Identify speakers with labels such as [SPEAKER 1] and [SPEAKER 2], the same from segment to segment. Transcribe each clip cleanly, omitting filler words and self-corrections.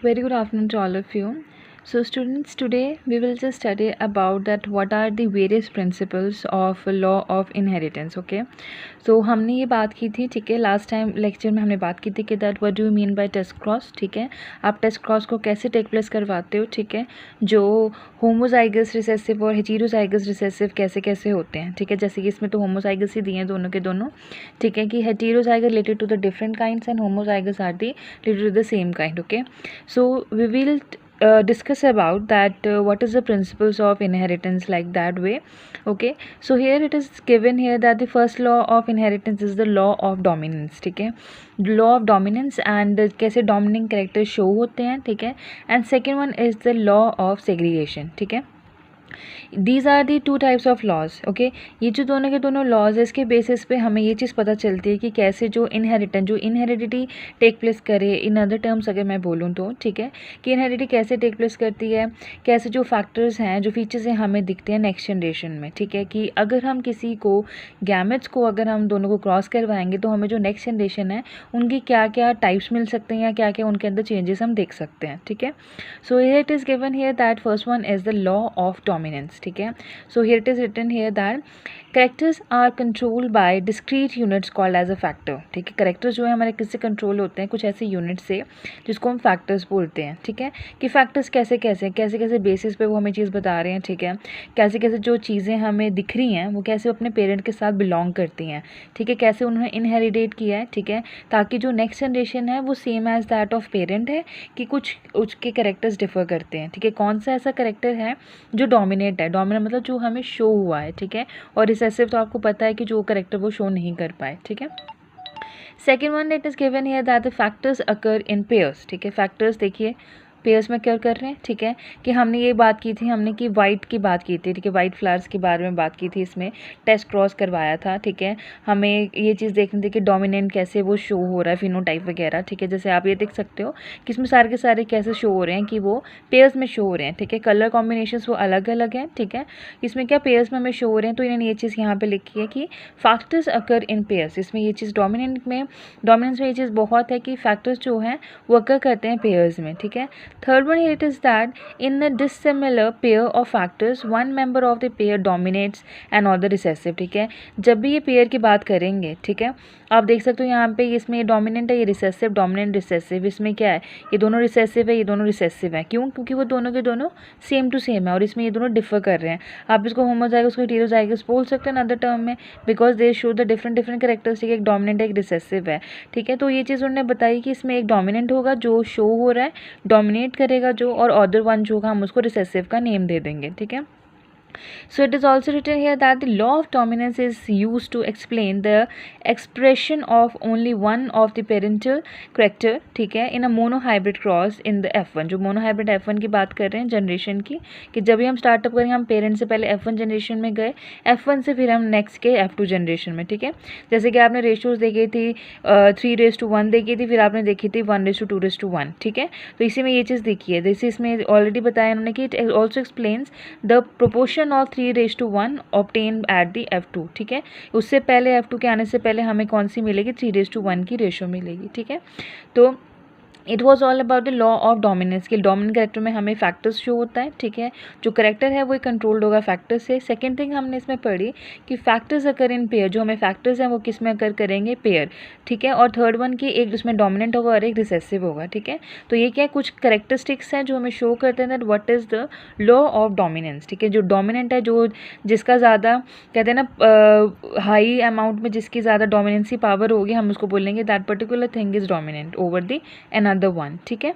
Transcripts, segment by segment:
[SPEAKER 1] Very good afternoon to all of you. So students, today we will just study about that what are the various principles of law of inheritance. Okay, so हमने ये बात की थी, ठीक है, last time lecture में हमने बात की थी कि that what do you mean by test cross. ठीक है, आप टेस्ट क्रॉस को कैसे टेक प्लेस करवाते हो. ठीक है, जो होमोजाइगस रिसेसिव और हेटेरोजाइगस रिसेसिव कैसे कैसे होते हैं. ठीक है, जैसे कि इसमें तो होमोजाइगस ही दिए हैं दोनों के दोनों. ठीक है, कि heterozygous related to the different kinds and homozygous are the related to the same kind. Okay, so we will discuss about that what is the principles of inheritance like that way. Okay, so here it is given here that the first law of inheritance is the law of dominance. ठीक है, law of dominance and कैसे dominant characters show होते हैं. ठीक है, and second one is the law of segregation. ठीक है, these are the two types of laws. Okay, ये जो दोनों के दोनों लॉज है इसके बेसिस पे हमें ये चीज़ पता चलती है कि कैसे जो इनहेरिटेंस जो इनहेरिडिटी टेक प्लेस करे. इन अदर टर्म्स अगर मैं बोलूँ तो ठीक है, कि इनहेरिडिटी कैसे टेक प्लेस करती है, कैसे जो फैक्टर्स हैं जो फीचर्स हैं हमें दिखते हैं नेक्स्ट जनरेशन में. ठीक है, कि अगर हम किसी को गैमेट्स को अगर हम दोनों को क्रॉस करवाएंगे तो हमें जो नेक्स्ट जनरेशन है उनकी क्या क्या टाइप्स मिल सकते हैं या क्या क्या उनके अंदर चेंजेस हम देख सकते हैं. ठीक है, so here it is given here that first one is the law of dominance. ठीक है, so here it is written here that characters are controlled by discrete units called as a factor. ठीक है, characters जो है हमारे किससे control होते हैं, कुछ ऐसे यूनिट से जिसको हम फैक्टर्स बोलते हैं. ठीक है, कि फैक्टर्स कैसे कैसे कैसे कैसे बेसिस पे वो हमें चीज़ बता रहे हैं. ठीक है, कैसे कैसे जो चीज़ें हमें दिख रही हैं वो कैसे अपने पेरेंट के साथ बिलोंग करती हैं. ठीक है, कैसे उन्होंने इनहेरिटेट किया है. ठीक है, ताकि जो नेक्स्ट जनरेशन है वो same as that of parent है कि कुछ उसके करेक्टर्स डिफर करते हैं. ठीक है, कौन सा ऐसा करेक्टर है जो डोमिनेट है. डोमिनेट मतलब जो हमें शो हुआ है. ठीक है, और रिसेसिव तो आपको पता है कि जो करेक्टर वो शो नहीं कर पाए. ठीक है, second one it is given here that the factors occur in pairs. ठीक है, फैक्टर्स देखिए पेयर्स में क्या कर रहे हैं. ठीक है, कि हमने ये बात की थी, हमने कि वाइट की बात की थी. ठीक है, वाइट फ्लावर्स के बारे में बात की थी, इसमें टेस्ट क्रॉस करवाया था. ठीक है, हमें ये चीज़ देखनी थी कि डोमिनेंट कैसे वो शो हो रहा है, फिनोटाइप वगैरह. ठीक है, जैसे आप ये देख सकते हो कि इसमें सारे के सारे कैसे शो हो रहे हैं कि वो पेयर्स में शो हो रहे हैं. ठीक है, कलर कॉम्बिनेशन वो अलग अलग हैं. ठीक है, इसमें क्या पेयर्स में हमें शो हो रहे हैं, तो इन्होंने ये चीज़ यहाँ पे लिखी है कि फैक्टर्स अकर इन पेयर्स. इसमें ये चीज़ डोमिनेंस में ये चीज़ बहुत है कि फैक्टर्स जो हैं वो अकर करते हैं पेयर्स में. ठीक है, third one it is that in a dissimilar pair of factors one member of the pair dominates and other recessive. ठीक है, जब भी ये पेयर की बात करेंगे. ठीक है, आप देख सकते हो यहाँ पे इसमें ये डोमिनेंट है, ये रिसेसिव, डोमिनेंट रिसेसिव. इसमें क्या है, ये दोनों रिसेसिव है, ये दोनों रिसेसिव है. क्यों, क्योंकि वो दोनों के दोनों सेम टू सेम है और इसमें ये दोनों डिफर कर रहे हैं. आप इसको होमोजाइगस को हेटेरोजाइगस बोल सकते हैं अदर टर्म में, because they show the different different characteristic. एक डोमिनेंट है, एक रिसेसिव है. ठीक है, तो ये चीज़ उन्होंने बताई कि इसमें एक डोमिनेंट होगा जो शो हो रहा है, डोमिनेट करेगा जो, और अदर वन जो होगा हम उसको रिसेसिव का नेम दे देंगे. ठीक है, so it is also written here that the law of dominance is used to explain the expression of only one of the parental character. ठीक है, in a monohybrid cross in the F1. जो monohybrid F1 की बात कर रहे हैं generation की, कि जब भी हम स्टार्टअप करेंगे हम पेरेंट से पहले F1 जनरेशन में गए, F1 से फिर हम नेक्स्ट के F2 जनरेशन में. ठीक है, जैसे कि आपने रेशियोज देखी थी 3:1 देखी थी, फिर आपने देखी थी 1:2:1. ठीक है, तो इसी में ये चीज़ देखी है. जैसे इसमें ऑलरेडी बताया उन्होंने कि it also explains the proportion of 3:1 obtain at the F2. ठीक है, उससे पहले F2 के आने से पहले हमें कौन सी मिलेगी, 3:1 की रेशो मिलेगी. ठीक है, तो it was all about the law of dominance. के डोमिनेंट करेक्टर में हमें फैक्टर्स शो होता है. ठीक है, जो करेक्टर है वो कंट्रोल्ड होगा फैक्टर से. सेकेंड थिंग हमने इसमें पढ़ी कि फैक्टर्स अकर इन पेयर. जो हमें फैक्टर्स हैं वो किस में अकर करेंगे, पेयर. ठीक है, और थर्ड वन की एक जिसमें डोमिनेंट होगा और एक रिसेसिव होगा. ठीक है, तो ये क्या कुछ करेक्टरिस्टिक्स हैं जो हमें शो करते हैं that what is the law of dominance. ठीक है, जो डोमिनेंट है, जो जिसका ज़्यादा कहते हैं ना हाई अमाउंट में जिसकी ज़्यादा डोमिनेंसी पावर होगी हम उसको बोलेंगे that particular thing is dominant over the another one. ठीक है,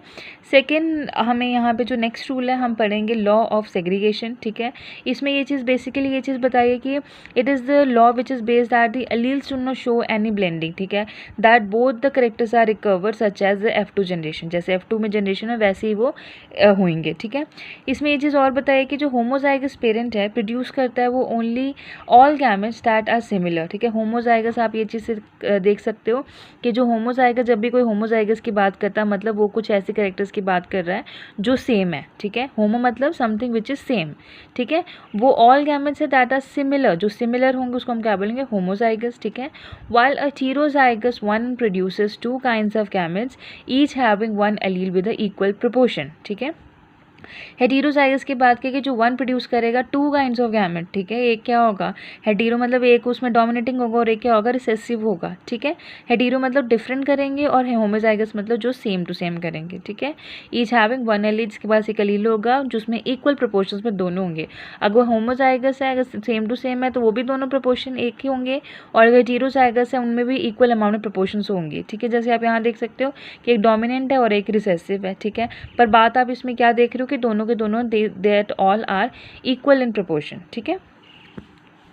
[SPEAKER 1] सेकेंड हमें यहाँ पे जो नेक्स्ट रूल है हम पढ़ेंगे लॉ ऑफ सेग्रीगेशन. ठीक है, इसमें ये चीज़ बेसिकली ये चीज़ बताइए कि it is the law which is based that the alleles do not show any blending. ठीक है, that both the characters are recover such as the F2 generation. जैसे F2 में जनरेशन है वैसे ही वो होंगे. ठीक है, इसमें ये चीज़ और बताइए कि जो होमोजाइगस पेरेंट है प्रोड्यूस करता है वो only all gametes that are similar. ठीक है, होमोजाइगस आप ये चीज़ देख सकते हो कि जो होमोजाइगस, जब भी कोई होमोजाइगस की बात करता है मतलब वो कुछ ऐसे कैरेक्टर्स की बात कर रहा है जो सेम है, ठीक है। होमो मतलब समथिंग विच इज़ सेम, ठीक है। वो ऑल गैमेट्स है दैट आर सिमिलर, जो सिमिलर होंगे उसको हम क्या बोलेंगे, होमोजाइगस, ठीक है। While a heterozygous one produces two kinds of gametes each having one allele with a equal proportion, ठीक है। हेटेरोजाइगस की बात करें कि जो वन प्रोड्यूस करेगा टू काइंड्स ऑफ गैमेट, ठीक है। एक क्या होगा, हेटेरो मतलब एक उसमें डोमिनेटिंग होगा और एक क्या होगा, रिसेसिव होगा, ठीक है। हेटेरो मतलब डिफरेंट करेंगे और होमोजाइगस मतलब जो सेम टू सेम करेंगे, ठीक है। ईच हैविंग वन एलील, जिसके पास एक एलील होगा जिसमें इक्वल प्रोपोर्शंस में दोनों होंगे। अगर होमोजाइगस है, अगर सेम टू सेम है तो वो भी दोनों प्रोपोर्शन एक ही होंगे, और अगर हेटेरोजाइगस है उनमें भी इक्वल अमाउंट में प्रोपोर्शंस होंगे, ठीक है। जैसे आप यहाँ देख सकते हो कि एक डोमिनेंट है और एक रिसेसिव है, ठीक है। पर बात आप इसमें क्या देख रहे हो कि दोनों के दोनों that all are equal in proportion, ठीक है।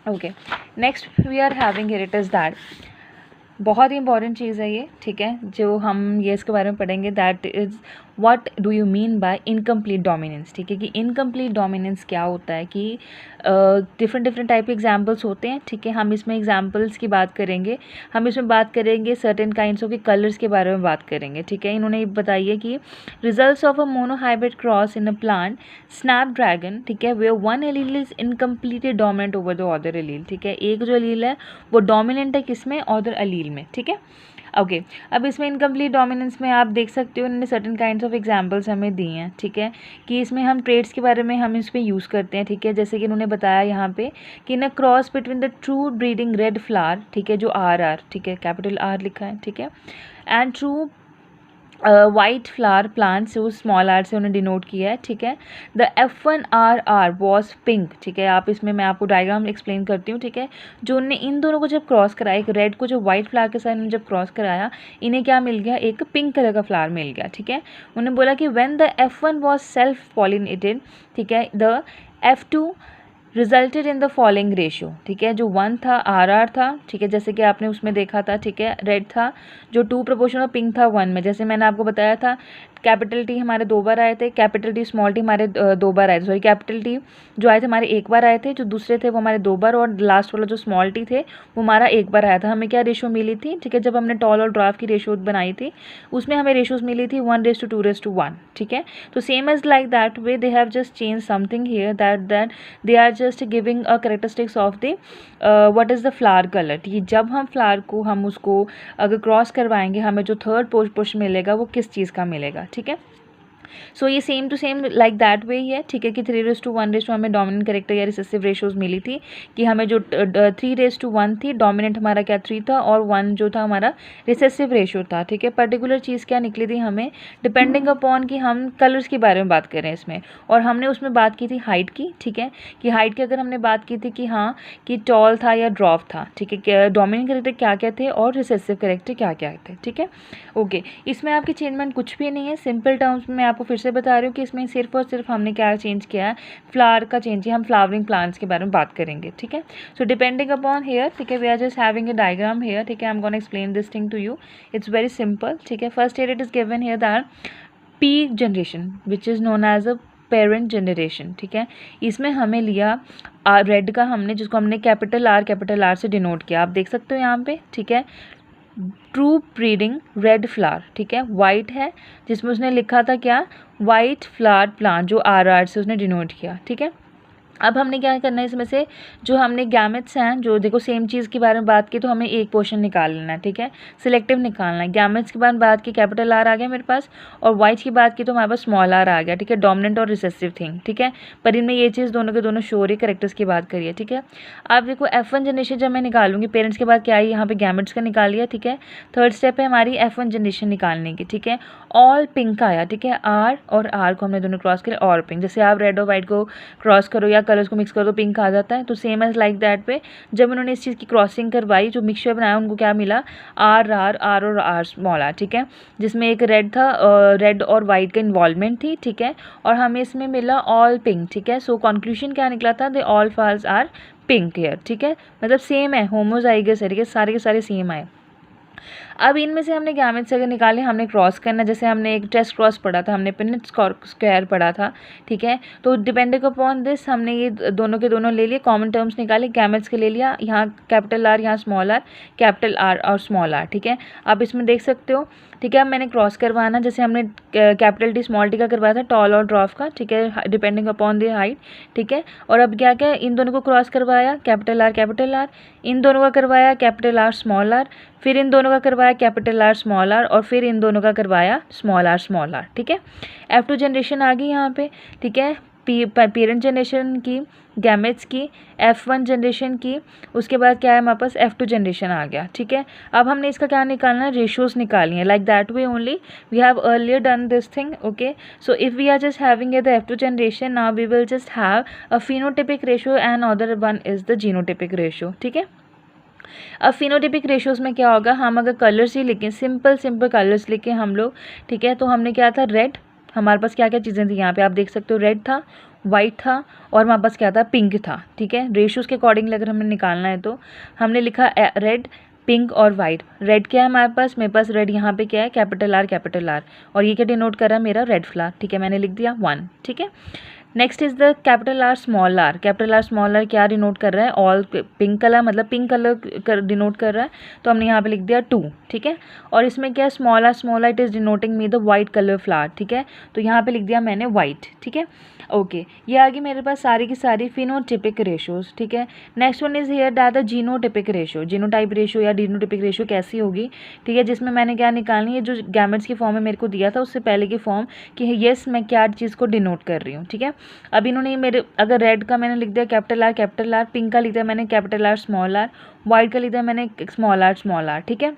[SPEAKER 1] Okay, next we are having here it is that, बहुत ही इंपॉर्टेंट चीज़ है ये, ठीक है, जो हम ये इसके बारे में पढ़ेंगे, that is what do you mean by incomplete dominance, ठीक है। कि इनकम्प्लीट डोमिनेंस क्या होता है, कि डिफरेंट टाइप के एग्जांपल्स होते हैं, ठीक है। हम इसमें एग्जांपल्स की बात करेंगे, हम इसमें बात करेंगे सर्टेन काइंड्स ऑफ के कलर्स के बारे में बात करेंगे, ठीक है। इन्होंने बताइए कि results of a monohybrid cross in a plant snapdragon, ठीक है, where one allele is incompletely dominant over the other allele, ठीक है। एक जो एलील है वो डोमिनेंट है किसमें, अदर एलील में, ठीक है। ओके, अब इसमें इनकम्प्लीट डोमिनेंस में आप देख सकते हो इन्होंने सर्टेन काइंड्स ऑफ एग्जांपल्स हमें दिए हैं, ठीक है। कि इसमें हम ट्रेड्स के बारे में हम इसमें यूज़ करते हैं, ठीक है। जैसे कि इन्होंने बताया यहाँ पे कि in a cross between the true breeding red flower, ठीक है, जो आर, ठीक है, कैपिटल आर लिखा है, ठीक है, and true white flower plant से उस स्मॉल आर से उन्हें डिनोट किया है, ठीक है। द F1RR वॉज पिंक, ठीक है। आप इसमें मैं आपको डायग्राम एक्सप्लेन करती हूँ, ठीक है। जो उनने इन दोनों को जब क्रॉस कराया, एक रेड को जो वाइट फ्लावर के साथ इन्होंने जब क्रॉस कराया, इन्हें क्या मिल गया, एक पिंक कलर का फ्लावर मिल गया, ठीक है। उन्होंने बोला कि when the F1 was self pollinated, ठीक है, the F2 resulted in the following ratio, ठीक है। जो 1 था RR था, ठीक है, जैसे कि आपने उसमें देखा था, ठीक है, रेड था, जो 2 प्रोपोर्शन और पिंक था 1 में, जैसे मैंने आपको बताया था। कैपिटल टी हमारे 2 बार आए थे, कैपिटल टी स्मॉल टी हमारे 2 बार आए थे, सॉरी कैपिटल टी जो आए थे हमारे 1 बार आए थे, जो दूसरे थे वो हमारे 2 बार, और लास्ट वाला जो स्मॉल टी थे वो हमारा 1 बार आया था। हमें क्या रेशियो मिली थी, ठीक है, जब हमने टॉल और ड्वार्फ की रेशियो बनाई थी उसमें हमें रेशियोज मिली थी 1:2:1, ठीक है। तो same as like that way they have just change something here, that they are just giving a characteristics of the what is the flower colour, ठीक है। जब हम फ्लावर को हम उसको अगर क्रॉस करवाएंगे हमें जो थर्ड पोर्शन मिलेगा वो किस चीज़ का मिलेगा, ठीक है। सो ये same to same like that way ही है, ठीक है, कि 3:1 हमें डोमिनेंट कैरेक्टर या रिसेसिव रेशियोज मिली थी, कि हमें जो 3:1 थी, डोमिनेंट हमारा क्या 3 था और 1 जो था हमारा रिसेसिव रेशियो था, ठीक है। पर्टिकुलर चीज़ क्या निकली थी हमें, डिपेंडिंग अपॉन कि हम कलर्स के बारे में बात करें इसमें, और हमने उसमें बात की थी हाइट की, ठीक है, कि हाइट की अगर हमने बात की थी कि हाँ कि टॉल था या ड्रॉप था, ठीक है, डोमिनेंट कैरेक्टर क्या क्या थे और रिसेसिव कैरेक्टर क्या क्या थे, ठीक है। ओके, इसमें आपकी चेंजमेंट कुछ भी नहीं है, सिंपल टर्म्स में मैं आपको फिर से बता रही हूँ कि इसमें सिर्फ और सिर्फ हमने क्या चेंज किया है, फ्लावर का चेंज किया, हम फ्लावरिंग प्लांट्स के बारे में बात करेंगे, ठीक है। सो डिपेंडिंग अपॉन हेयर, ठीक है, we are just having a diagram here, ठीक है, I am gonna explain this thing to you, it's very simple, ठीक है। First here it is given here that P generation which is known as a parent generation, ठीक है। इसमें हमें लिया red का हमने, जिसको हमने कैपिटल आर से डिनोट किया, आप देख सकते हो यहाँ पे, ठीक है। ट्रू ब्रीडिंग रेड फ्लावर, ठीक है, वाइट है, जिसमें उसने लिखा था क्या, वाइट फ्लावर प्लांट, जो RR से उसने डिनोट किया, ठीक है। अब हमने क्या करना है, इसमें से जो हमने गैमेट्स हैं, जो देखो सेम चीज़ के बारे में बात की तो हमें एक पोर्शन निकाल लेना है, ठीक है, सिलेक्टिव निकालना है। गैमेट्स के बारे में बात की, कैपिटल R आ गया मेरे पास, और वाइट की बात की तो हमारे पास स्मॉल r आ गया, ठीक है, डोमिनेंट और रिसेसिव थिंग, ठीक है। पर इनमें ये चीज़ दोनों के दोनों शो रही, करेक्टर्स की बात करिए, ठीक है। अब देखो F1 जनरेशन जब मैं निकालूंगी, पेरेंट्स के बाद क्या है, यहाँ पे गैमेट्स का निकाल लिया, ठीक है। थर्ड स्टेप है हमारी F1 जनरेशन निकालने की, ठीक है। ऑल पिंक आया, ठीक है, R और R को हमने दोनों क्रॉस किया, और पिंक, जैसे आप रेड और वाइट को क्रॉस करो या कलर्स को मिक्स करो तो पिंक आ जाता है, तो सेम एज लाइक दैट पे जब उन्होंने इस चीज़ की क्रॉसिंग करवाई, जो मिक्सचर बनाया, उनको क्या मिला, R और R स्मॉल r, ठीक है, जिसमें एक रेड था, रेड और वाइट का इन्वॉल्वमेंट थी, ठीक है, और हमें इसमें मिला ऑल पिंक, ठीक है। सो कंक्लूजन क्या निकला था, they all flowers are pink here, ठीक है, मतलब सेम है, होमोजाइगस है, ठीक है, सारे के सारे सेम आए। अब इनमें से हमने गैमेट्स अगर निकाले, हमने क्रॉस करना, जैसे हमने एक टेस्ट क्रॉस पढ़ा था, हमने पिनेट स्क्वायर पढ़ा था, ठीक है। तो डिपेंडिंग अपॉन दिस हमने ये दोनों के दोनों ले लिए, कॉमन टर्म्स निकाले, गैमेट्स के ले लिया, यहाँ कैपिटल आर, यहाँ स्मॉल आर, कैपिटल आर और स्मॉल आर, ठीक है। आप इसमें देख सकते हो, ठीक है। अब मैंने क्रॉस करवाना, जैसे हमने कैपिटल टी स्मॉल टी का करवाया था, टॉल और ड्रॉफ का, ठीक है, डिपेंडिंग अपॉन द हाइट, ठीक है। और अब क्या क्या इन दोनों को क्रॉस करवाया, कैपिटल आर, इन दोनों का करवाया कैपिटल आर स्मॉल आर, फिर इन दोनों का करवाया कैपिटल आर स्मॉल आर, और फिर इन दोनों का करवाया स्मॉल आर, ठीक है। F2 जनरेशन आ गई यहाँ पे, ठीक है, पेरेंट जनरेशन की, गैमेट्स की, F1 जनरेशन की, उसके बाद क्या है हमारे पास F2 जनरेशन आ गया, ठीक है। अब हमने इसका क्या निकालना है, रेशियोज निकालनी है, like that way only we have earlier done this thing, okay. So if we are just having the F2 generation, now we will just have a phenotypic ratio and other one is the genotypic ratio, ठीक है। अब phenotypic ratios में क्या होगा, हम अगर colours ही लिखें, simple colours लिखें हम लोग, ठीक है। तो हमने क्या था, रेड, हमारे पास क्या क्या चीज़ें थी यहाँ पे आप देख सकते हो, रेड था, वाइट था, और हमारे पास क्या था, पिंक था, ठीक है। रेशियोज के अकॉर्डिंग अगर हमें निकालना है तो हमने लिखा रेड, पिंक और वाइट। रेड क्या है हमारे पास रेड यहाँ पे क्या है, कैपिटल आर, और ये क्या डिनोट कर रहा है, मेरा रेड फ्लावर, ठीक है, मैंने लिख दिया 1, ठीक है। Next is the capital R small R क्या डिनोट कर रहा है, ऑल पिंक कलर, मतलब पिंक कलर डिनोट कर रहा है, तो हमने यहाँ पे लिख दिया 2, ठीक है। और इसमें क्या है, small R it is denoting me the white colour flower, ठीक है, तो यहाँ पे लिख दिया मैंने वाइट, ठीक है, ओके। ये आ गई मेरे पास सारी की सारी फिनोटिपिक रेशियोज, ठीक है। Next one is here that the genotypic ratio, genotype ratio या जीनोटिपिक रेशियो कैसी होगी, ठीक है, जिसमें मैंने क्या निकालनी है, जो गैमेट्स की फॉर्म में मेरे को दिया था उससे पहले की फॉर्म, कि येस मैं क्या चीज़ को डिनोट कर रही हूँ, ठीक है। अब इन्होंने मेरे, अगर रेड का मैंने लिख दिया कैपिटल आर, पिंक का लिख दिया मैंने capital R small R, white का लिख दिया मैंने स्मॉल आर, ठीक है।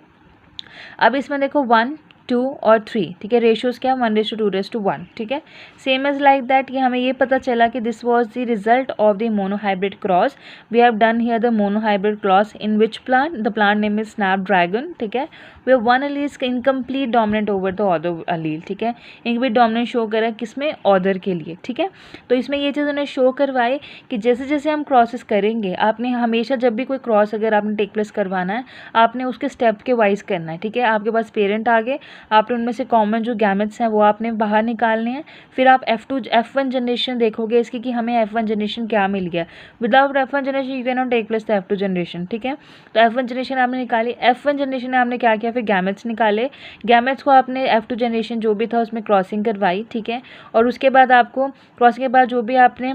[SPEAKER 1] अब इसमें देखो 1, 2 और 3, ठीक है, रेशियोज क्या, 1:2:1, ठीक है। सेम एज लाइक दैट, ये हमें ये पता चला कि this was the result of the monohybrid cross, we have done here the monohybrid cross in which plant, the plant name is snapdragon, ठीक है, where one allele is incomplete dominant over the other allele, ठीक है, incomplete dominant show करा किसमें, order के लिए, ठीक है। तो इसमें ये चीज़ उन्हें शो करवाई कि जैसे जैसे हम क्रॉसेस करेंगे, आपने हमेशा जब भी कोई क्रॉस अगर आपने टेक प्लेस करवाना है, आपने उसके स्टेप के वाइज करना है, ठीक है। आपके पास पेरेंट आ गए, आपने उनमें से कॉमन जो गैमेट्स हैं वो आपने बाहर निकालने हैं, फिर आप F1 जनरेशन देखोगे इसकी कि हमें F1 जनरेशन क्या मिल गया, without F1 generation you can not take place the F2 generation, ठीक है। तो F1 जनरेशन आपने निकाली, F1 जनरेशन में आपने क्या किया, फिर गैमेट्स निकाले, गैमेट्स को आपने F2 जनरेशन जो भी था उसमें क्रॉसिंग करवाई, ठीक है। और उसके बाद आपको क्रॉसिंग के बाद जो भी आपने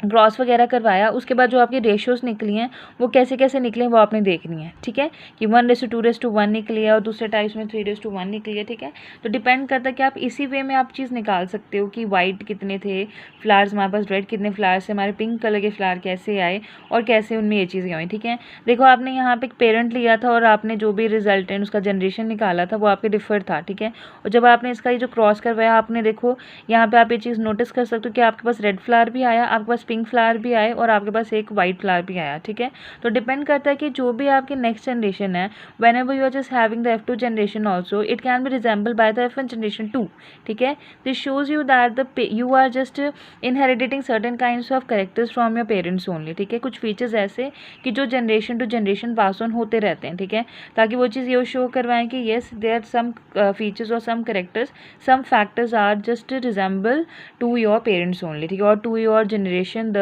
[SPEAKER 1] क्रॉस वगैरह करवाया, उसके बाद जो आपकी रेशियोज निकली हैं वो कैसे कैसे निकले वो आपने देखनी है, ठीक है, कि 1:2:1 निकली है और दूसरे टाइप्स में 3:1 निकली है, ठीक है। तो डिपेंड करता है कि आप इसी वे में आप चीज़ निकाल सकते हो कि वाइट कितने थे फ्लावर्स, हमारे पास रेड कितने फ्लावर्स थे, हमारे पिंक कलर के फ्लावर कैसे आए और कैसे उनमें ये चीज़ें हुई, ठीक है। देखो आपने यहाँ पे एक पेरेंट लिया था और आपने जो भी रिजल्टेंट उसका जनरेशन निकाला था वो आपके डिफर था, ठीक है। और जब आपने इसका ये जो क्रॉस करवाया, आपने देखो यहाँ पे आप ये चीज़ नोटिस कर सकते हो कि आपके पास रेड फ्लावर भी आया, आपके पास पिंक फ्लावर भी आए और आपके पास एक वाइट फ्लावर भी आया, ठीक है। तो डिपेंड करता है कि जो भी आपकी नेक्स्ट जनरेशन है, whenever you are just having the F2 generation also, it can be resemble by the F1 generation 2, ठीक है। This shows you that you are just inheritating certain kinds of characters from your parents only, ठीक है। कुछ features ऐसे कि जो generation to generation pass on होते रहते हैं, ठीक है, ताकि वो चीज़ ये शो करवाएं कि येस देयर सम फीचर्स और some characters, some factors are just resemble to your parents only, ठीक है, और to your generation the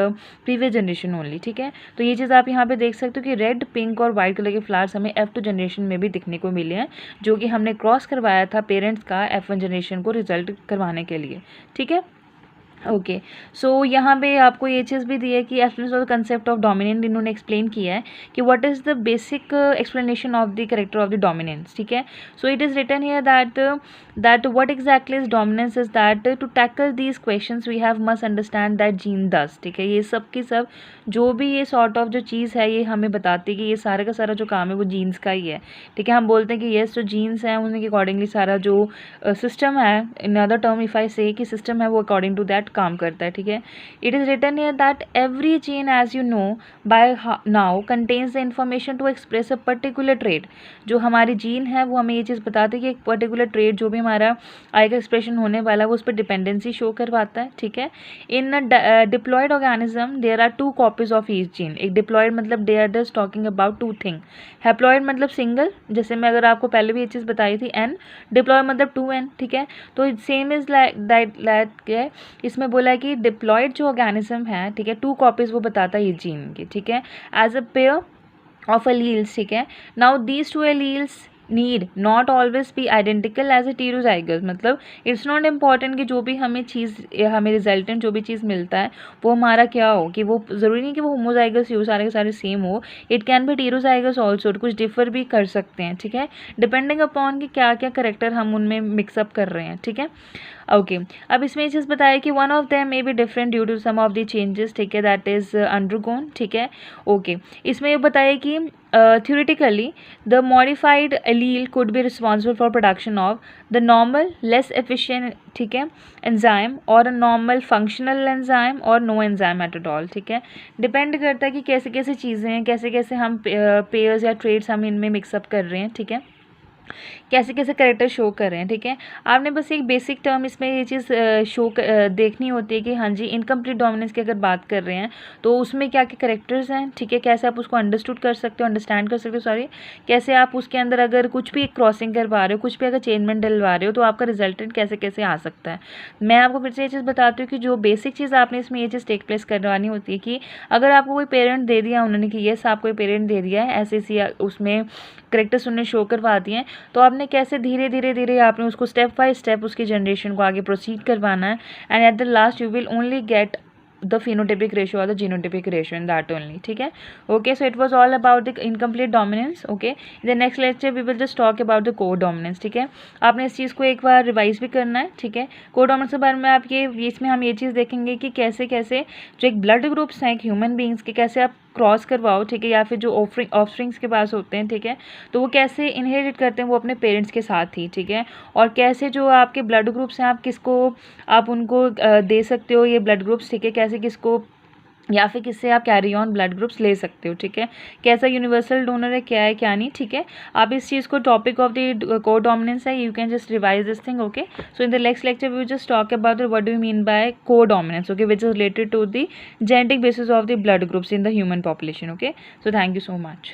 [SPEAKER 1] previous generation only, ठीक है। तो ये चीज़ आप यहाँ पे देख सकते हो कि रेड, पिंक और वाइट कलर के फ्लावर्स हमें F2 जनरेशन में भी दिखने को मिले हैं, जो कि हमने क्रॉस करवाया था पेरेंट्स का F1 जनरेशन को रिजल्ट करवाने के लिए, ठीक है। ओके, सो यहाँ पे आपको ये चीज़ भी दी है कि explanation of the concept of dominant इन्होंने एक्सप्लेन किया है कि what is the basic explanation of the character of the dominance, ठीक है। So it is written here that what exactly is dominance is that to tackle these questions we have must understand that gene does, ठीक है। ये सब की सब जो भी ये सॉर्ट ऑफ जो चीज़ है ये हमें बताती है कि ये सारा का सारा जो काम है वो जीन्स का ही है, ठीक है। हम बोलते हैं कि येस जो जीन्स हैं उनके अकॉर्डिंगली सारा जो सिस्टम है, in other term if I से कि सिस्टम है वो अकॉर्डिंग टू दैट काम करता है, ठीक है। It is written here that every gene as you know by now contains the information to express a particular trait. जो हमारी जीन है वो हमें ये चीज़ बताती है कि एक पर्टिकुलर ट्रेड जो भी हमारा आई का एक्सप्रेशन होने वाला है वो उस पर डिपेंडेंसी शो करवाता है, ठीक है। In diploid organism there are 2 copies of each gene. एक डिप्लॉयड मतलब they are just talking about 2 thing. Haploid मतलब सिंगल, जैसे मैं अगर आपको पहले भी ये चीज़ बताई थी, एन। डिप्लॉयड मतलब 2n, ठीक है। तो सेम इज लाइक इसमें बोला है कि डिप्लॉयड जो ऑर्गेनिज्म है, ठीक है, 2 कॉपीज वो बताता है ये जीन की, ठीक है, as a pair of alleles, ठीक है। Now these 2 alleles need not always be identical as a heterozygous. मतलब इट्स नॉट इम्पॉर्टेंट कि जो भी हमें चीज़, हमें रिजल्टेंट जो भी चीज़ मिलता है वो हमारा क्या हो, कि वो ज़रूरी नहीं कि वो होमोजाइगस ही हो, सारे के सारे सेम हो। इट कैन बी टीरोजाइगस ऑल्सो, कुछ डिफर भी कर सकते हैं, ठीक है, डिपेंडिंग अपॉन कि क्या क्या करेक्टर हम उनमें मिक्सअप कर रहे हैं, ठीक है। ओके, अब इसमें ये चीज़ बताया कि one of them may be different due to some of the changes, ठीक है, दैट इज़ अंडरगोन, ठीक है। ओके, इसमें ये बताया कि theoretically the modified allele could be responsible for production of the normal less efficient, ठीक है, enzyme or a normal functional enzyme or no enzyme at all, ठीक है। डिपेंड करता है कि कैसे कैसे चीज़ें हैं, कैसे कैसे हम पेयर्स या ट्रेड्स हम इनमें मिक्सअप कर रहे हैं, ठीक है, कैसे कैसे करेक्टर शो कर रहे हैं, ठीक है। आपने बस एक बेसिक टर्म इसमें ये चीज़ देखनी होती है कि हाँ जी, इनकम्प्लीट डोमिनेंस की अगर बात कर रहे हैं तो उसमें क्या क्या करेक्टर्स हैं, ठीक है, कैसे आप उसको अंडरस्टूड कर सकते हो, अंडरस्टैंड कर सकते हो, सॉरी, कैसे आप उसके अंदर अगर कुछ भी क्रॉसिंग करवा रहे हो, कुछ भी अगर चेंजमेंट डलवा रहे हो तो आपका रिजल्टेंट कैसे कैसे आ सकता है। मैं आपको फिर से ये चीज़ बताती हूँ कि जो बेसिक चीज़ आपने इसमें ये चीज़ टेक प्लेस करवानी होती है कि अगर आपको कोई पेरेंट दे दिया उन्होंने कि येस आपको कोई पेरेंट दे दिया है, ऐसे ऐसी उसमें करेक्टर्स उन्होंने शो करवा दिए हैं, तो आपने कैसे धीरे धीरे धीरे आपने उसको स्टेप बाय स्टेप उसकी जनरेशन को आगे प्रोसीड करवाना है, and at the last you will only get the phenotypic ratio or the genotypic ratio in that only, ठीक है। Okay, so it was all about the incomplete dominance. Okay, in the next lecture we will just talk about the co-dominance, ठीक है। आपने इस चीज़ को एक बार revise भी करना है, ठीक है। को-डोमिनेंस के बारे में आप ये इसमें हम ये चीज़ देखेंगे कि कैसे कैसे जो एक ब्लड ग्रुप्स हैं ह्यूमन बींग्स के, कैसे आप क्रॉस करवाओ, ठीक है, या फिर जो ऑफस्प्रिंग्स के पास होते हैं, ठीक है, तो वो कैसे इनहेरिट करते हैं वो अपने पेरेंट्स के साथ ही, ठीक है। और कैसे जो आपके ब्लड ग्रुप्स हैं आप किसको आप उनको दे सकते हो ये ब्लड ग्रुप्स, ठीक है, कैसे किसको या फिर किससे आप कैरी ऑन ब्लड ग्रुप्स ले सकते हो, ठीक है, कैसा यूनिवर्सल डोनर है, क्या है क्या नहीं, ठीक है। आप इस चीज़ को topic of the codominance है, you can just revise this thing. Okay, so in the next lecture we just talk about what do you mean by codominance, okay, which is related to the genetic basis of the blood groups in the human population. Okay, so thank you so much.